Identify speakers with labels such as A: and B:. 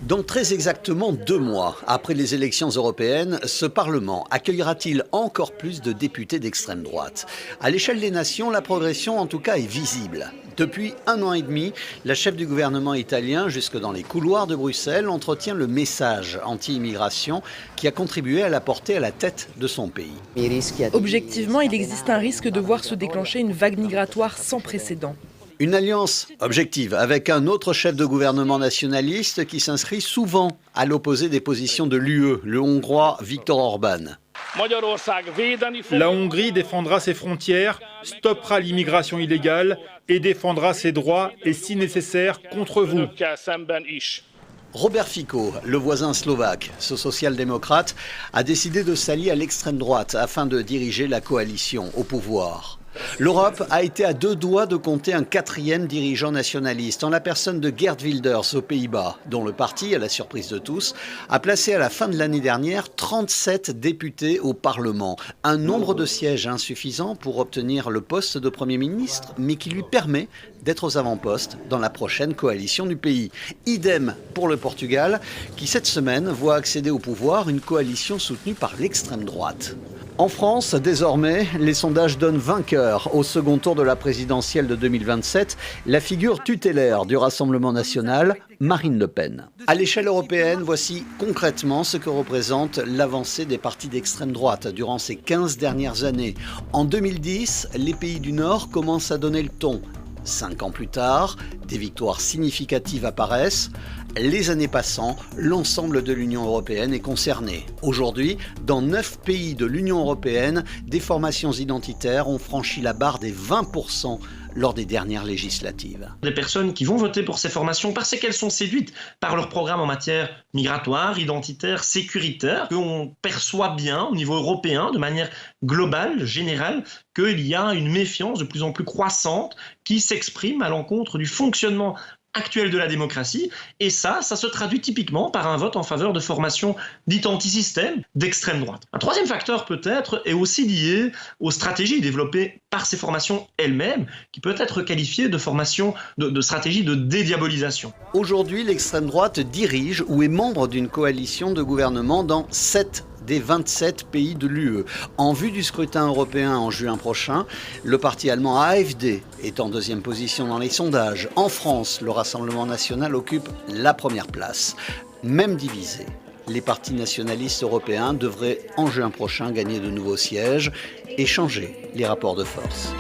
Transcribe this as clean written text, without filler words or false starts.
A: Dans très exactement 2 mois, après les élections européennes, ce Parlement accueillera-t-il encore plus de députés d'extrême droite? À l'échelle des nations, la progression en tout cas est visible. Depuis 1 an et demi, la chef du gouvernement italien, jusque dans les couloirs de Bruxelles, entretient le message anti-immigration qui a contribué à la porter à la tête de son pays.
B: Objectivement, il existe un risque de voir se déclencher une vague migratoire sans précédent.
A: Une alliance objective avec un autre chef de gouvernement nationaliste qui s'inscrit souvent à l'opposé des positions de l'UE, le Hongrois Viktor Orban.
C: La Hongrie défendra ses frontières, stoppera l'immigration illégale et défendra ses droits et, si nécessaire, contre vous.
A: Robert Fico, le voisin slovaque, ce social-démocrate, a décidé de s'allier à l'extrême droite afin de diriger la coalition au pouvoir. L'Europe a été à 2 doigts de compter un 4e dirigeant nationaliste, en la personne de Geert Wilders aux Pays-Bas, dont le parti, à la surprise de tous, a placé à la fin de l'année dernière 37 députés au Parlement. Un nombre de sièges insuffisant pour obtenir le poste de Premier ministre, mais qui lui permet d'être aux avant-postes dans la prochaine coalition du pays. Idem pour le Portugal, qui cette semaine voit accéder au pouvoir une coalition soutenue par l'extrême droite. En France, désormais, les sondages donnent vainqueur au second tour de la présidentielle de 2027 la figure tutélaire du Rassemblement national, Marine Le Pen. À l'échelle européenne, voici concrètement ce que représente l'avancée des partis d'extrême droite durant ces 15 dernières années. En 2010, les pays du Nord commencent à donner le ton. 5 ans plus tard, des victoires significatives apparaissent. Les années passant, l'ensemble de l'Union européenne est concerné. Aujourd'hui, dans 9 pays de l'Union européenne, des formations identitaires ont franchi la barre des 20% lors des dernières législatives.
D: Des personnes qui vont voter pour ces formations parce qu'elles sont séduites par leur programme en matière migratoire, identitaire, sécuritaire, qu'on perçoit bien au niveau européen, de manière globale, générale, qu'il y a une méfiance de plus en plus croissante qui s'exprime à l'encontre du fonctionnement actuelle de la démocratie, et ça se traduit typiquement par un vote en faveur de formations dites anti-système d'extrême droite. Un troisième facteur peut-être est aussi lié aux stratégies développées par ces formations elles-mêmes, qui peut être qualifiée de formation, de stratégie de dédiabolisation.
A: Aujourd'hui, l'extrême droite dirige ou est membre d'une coalition de gouvernement dans 7 des 27 pays de l'UE. En vue du scrutin européen en juin prochain, le parti allemand AfD est en 2e position dans les sondages. En France, le Rassemblement national occupe la 1re place. Même divisé, les partis nationalistes européens devraient en juin prochain gagner de nouveaux sièges et changer les rapports de force.